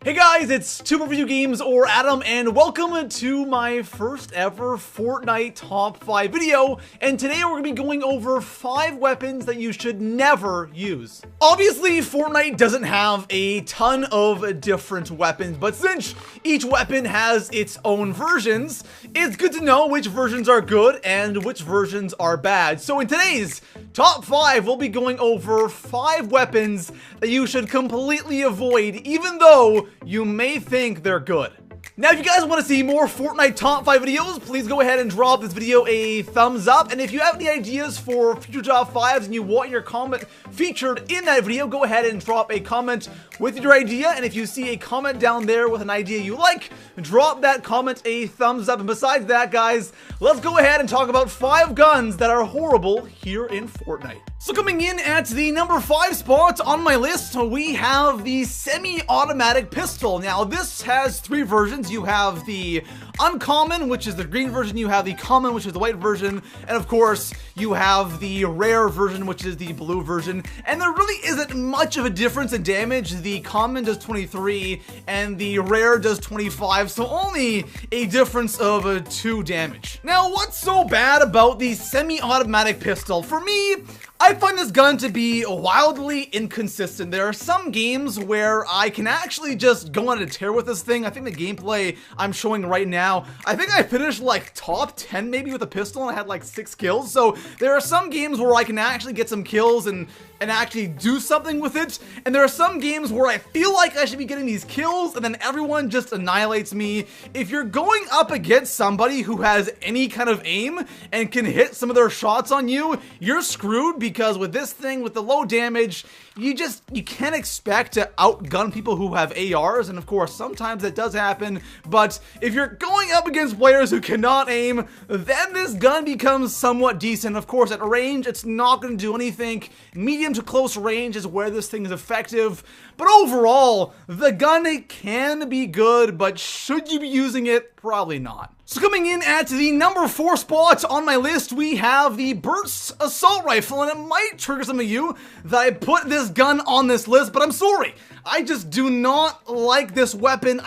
Hey guys, it's Two Review Games or Adam, and welcome to my first ever Fortnite Top 5 video. And today we're going to be going over 5 weapons that you should never use. Obviously, Fortnite doesn't have a ton of different weapons, but since each weapon has its own versions, it's good to know which versions are good and which versions are bad. So in today's Top 5, we'll be going over 5 weapons that you should completely avoid, even though you may think they're good. Now, if you guys want to see more Fortnite Top 5 videos, please go ahead and drop this video a thumbs up. And if you have any ideas for future Top 5s and you want your comment featured in that video, go ahead and drop a comment with your idea. And if you see a comment down there with an idea you like, drop that comment a thumbs up. And besides that, guys, let's go ahead and talk about 5 guns that are horrible here in Fortnite. So coming in at the number 5 spot on my list, we have the semi-automatic pistol. Now, this has 3 versions. You have the uncommon, which is the green version, you have the common, which is the white version, and of course, you have the rare version, which is the blue version. And there really isn't much of a difference in damage. The common does 23, and the rare does 25, so only a difference of 2 damage. Now, what's so bad about the semi-automatic pistol? For me, I find this gun to be wildly inconsistent. There are some games where I can actually just go on a tear with this thing. I think the gameplay I'm showing right now, I think I finished like top 10 maybe with a pistol and I had like 6 kills. So there are some games where I can actually get some kills and actually do something with it. And there are some games where I feel like I should be getting these kills and then everyone just annihilates me. If you're going up against somebody who has any kind of aim and can hit some of their shots on you, you're screwed, because with this thing, with the low damage, you can't expect to outgun people who have ARs. And of course, sometimes that does happen. But if you're going up against players who cannot aim, then this gun becomes somewhat decent. Of course, at range, it's not going to do anything. Medium to close range is where this thing is effective. But overall, the gun can be good, but should you be using it? Probably not. So coming in at the number 4 spot on my list, we have the Burst Assault Rifle, and it might trigger some of you that I put this gun on this list, but I'm sorry. I just do not like this weapon.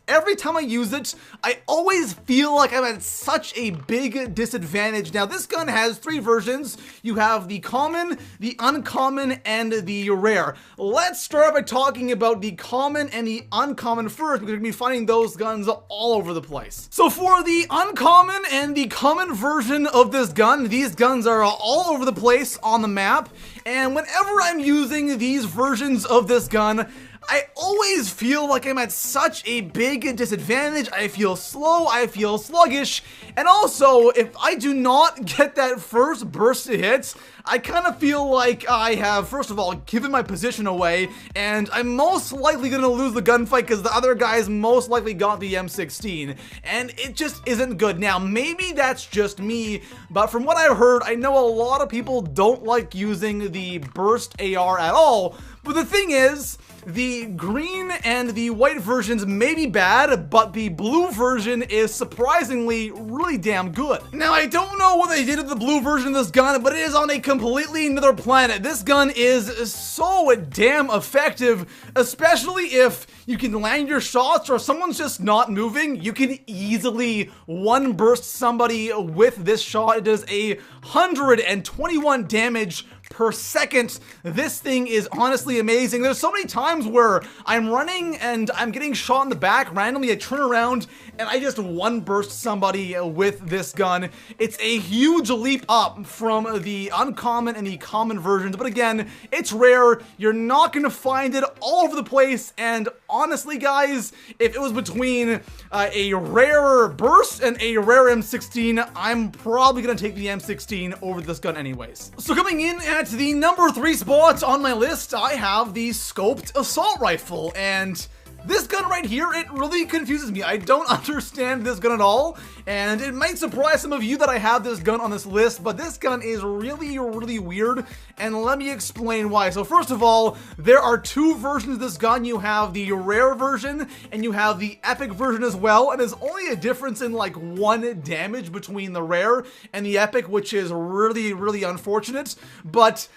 Every time I use it, I always feel like I'm at such a big disadvantage. Now, this gun has 3 versions. You have the common, the uncommon, and the rare. Let's start by talking about the common and the uncommon first, because we're going to be finding those guns all over the place. So for the uncommon and the common version of this gun, these guns are all over the place on the map. And whenever I'm using these versions of this gun, I always feel like I'm at such a big disadvantage. I feel slow, I feel sluggish, and also, if I do not get that first burst of hits, I kind of feel like I have, first of all, given my position away, and I'm most likely going to lose the gunfight because the other guys most likely got the M16, and it just isn't good. Now, maybe that's just me, but from what I've heard, I know a lot of people don't like using the burst AR at all, but the thing is, the green and the white versions may be bad, but the blue version is surprisingly really damn good. Now, I don't know what they did with the blue version of this gun, but it is on a completely another planet. This gun is so damn effective, especially if you can land your shots or someone's just not moving. You can easily one burst somebody with this shot. It does 121 damage per second. This thing is honestly amazing. There's so many times where I'm running and I'm getting shot in the back randomly. I turn around and I just one burst somebody with this gun. It's a huge leap up from the uncommon and the common versions, but again, it's rare. You're not going to find it all over the place, and honestly, guys, if it was between a rare burst and a rare M16, I'm probably going to take the M16 over this gun anyways. So coming in at the number 3 spot on my list, I have the Scoped Assault Rifle, and this gun right here, it really confuses me. I don't understand this gun at all, and it might surprise some of you that I have this gun on this list, but this gun is really, really weird, and let me explain why. So first of all, there are 2 versions of this gun. You have the rare version, and you have the epic version as well, and there's only a difference in like 1 damage between the rare and the epic, which is really, really unfortunate, but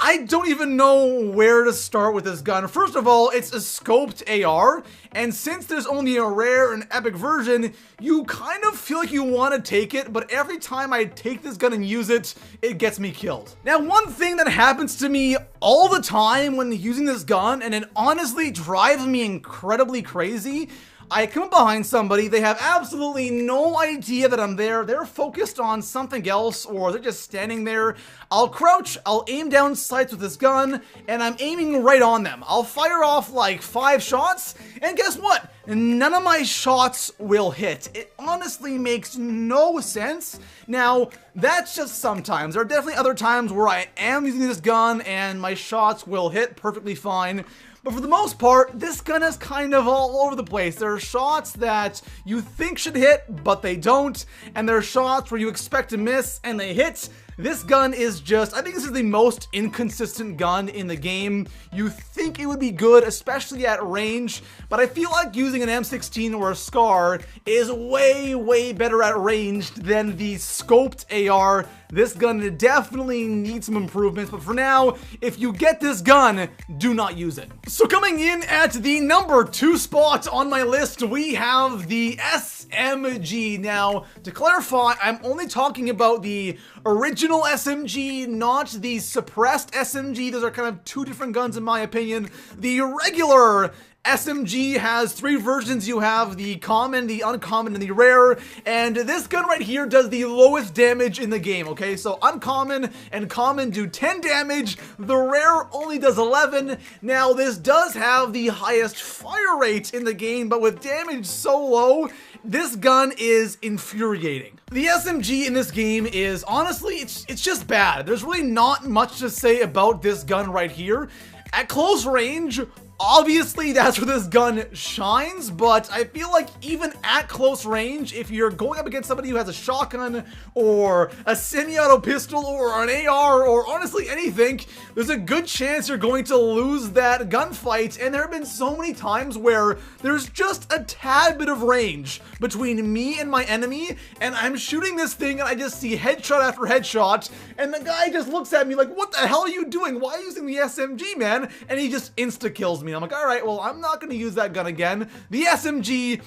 I don't even know where to start with this gun. First of all, it's a scoped AR, and since there's only a rare and epic version, you kind of feel like you want to take it, but every time I take this gun and use it, it gets me killed. Now, one thing that happens to me all the time when using this gun, and it honestly drives me incredibly crazy, I come up behind somebody, they have absolutely no idea that I'm there, they're focused on something else, or they're just standing there. I'll crouch, I'll aim down sights with this gun, and I'm aiming right on them. I'll fire off like 5 shots, and guess what? None of my shots will hit. It honestly makes no sense. Now, that's just sometimes. There are definitely other times where I am using this gun, and my shots will hit perfectly fine. But for the most part, this gun is kind of all over the place. There are shots that you think should hit, but they don't. And there are shots where you expect to miss, and they hit. This gun is just, I think this is the most inconsistent gun in the game. You think it would be good, especially at range, but I feel like using an M16 or a SCAR is way, way better at range than the scoped AR. This gun definitely needs some improvements, but for now, if you get this gun, do not use it. So coming in at the number 2 spot on my list, we have the SMG. Now, to clarify, I'm only talking about the original SMG, not the suppressed SMG. Those are kind of 2 different guns in my opinion. The regular SMG has 3 versions. You have the common, the uncommon, and the rare, and this gun right here does the lowest damage in the game, okay? So uncommon and common do 10 damage, the rare only does 11. Now this does have the highest fire rate in the game, but with damage so low, this gun is infuriating. The SMG in this game is, honestly, it's just bad. There's really not much to say about this gun right here. At close range, obviously that's where this gun shines, but I feel like even at close range, if you're going up against somebody who has a shotgun or a semi-auto pistol or an AR or honestly anything, there's a good chance you're going to lose that gunfight. And there have been so many times where there's just a tad bit of range between me and my enemy, and I'm shooting this thing and I just see headshot after headshot, and the guy just looks at me like, what the hell are you doing? Why are you using the SMG, man? And he just insta-kills me. I'm like, all right, well, I'm not going to use that gun again. The SMG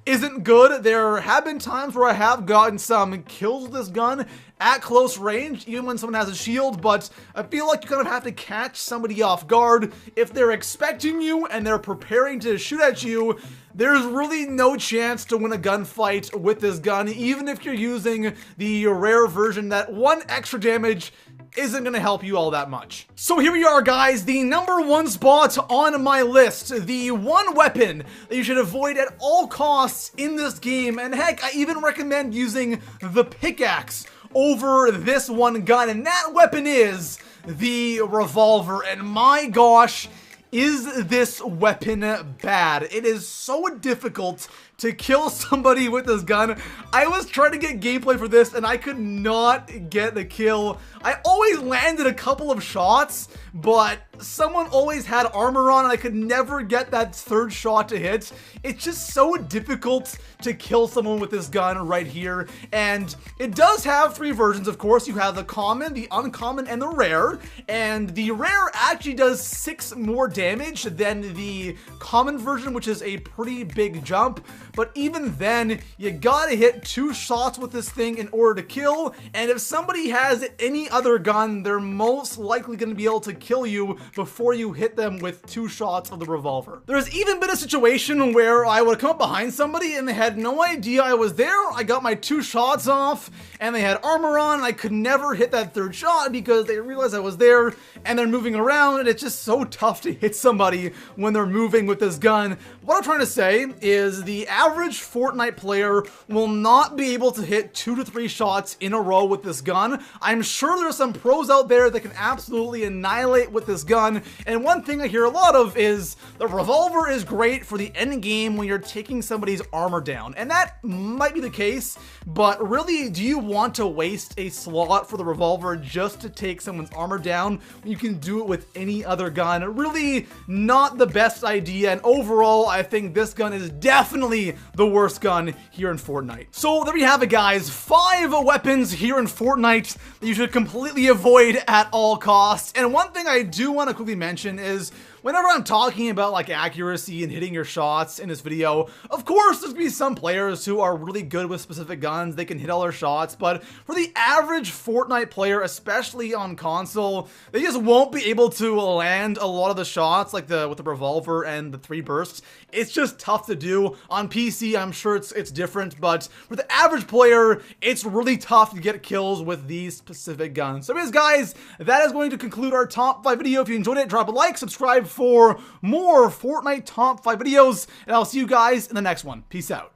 isn't good. There have been times where I have gotten some kills with this gun at close range, even when someone has a shield, but I feel like you kind of have to catch somebody off guard. If they're expecting you and they're preparing to shoot at you, there's really no chance to win a gunfight with this gun, even if you're using the rare version. That 1 extra damage isn't going to help you all that much. So here we are, guys, the number 1 spot on my list, the one weapon that you should avoid at all costs in this game, and heck, I even recommend using the pickaxe over this one gun, and that weapon is the revolver. And my gosh, is this weapon bad? It is so difficult to kill somebody with this gun. I was trying to get gameplay for this and I could not get the kill. I always landed a couple of shots, but someone always had armor on and I could never get that 3rd shot to hit. It's just so difficult to kill someone with this gun right here. And it does have 3 versions, of course. You have the common, the uncommon, and the rare. And the rare actually does 6 more damage than the common version, which is a pretty big jump. But even then, you gotta hit 2 shots with this thing in order to kill. And if somebody has any other gun, they're most likely gonna be able to kill you before you hit them with 2 shots of the revolver. There's even been a situation where I would come up behind somebody and they had no idea I was there. I got my 2 shots off and they had armor on and I could never hit that 3rd shot because they realized I was there and they're moving around, and it's just so tough to hit somebody when they're moving with this gun. What I'm trying to say is the average Fortnite player will not be able to hit 2 to 3 shots in a row with this gun. I'm sure there's some pros out there that can absolutely annihilate with this gun, and one thing I hear a lot of is the revolver is great for the end game when you're taking somebody's armor down, and that might be the case, but really, do you want to waste a slot for the revolver just to take someone's armor down when you can do it with any other gun? Really not the best idea, and overall, I think this gun is definitely be the worst gun here in Fortnite. So there we have it, guys. 5 weapons here in Fortnite that you should completely avoid at all costs. And one thing I do want to quickly mention is, whenever I'm talking about like accuracy and hitting your shots in this video, of course there's gonna be some players who are really good with specific guns, they can hit all their shots, but for the average Fortnite player, especially on console, they just won't be able to land a lot of the shots, like with the revolver and the 3 bursts. It's just tough to do. On PC, I'm sure it's different, but for the average player, it's really tough to get kills with these specific guns. So anyways, guys, that is going to conclude our top 5 video. If you enjoyed it, drop a like, subscribe for more Fortnite top 5 videos, and I'll see you guys in the next one. Peace out.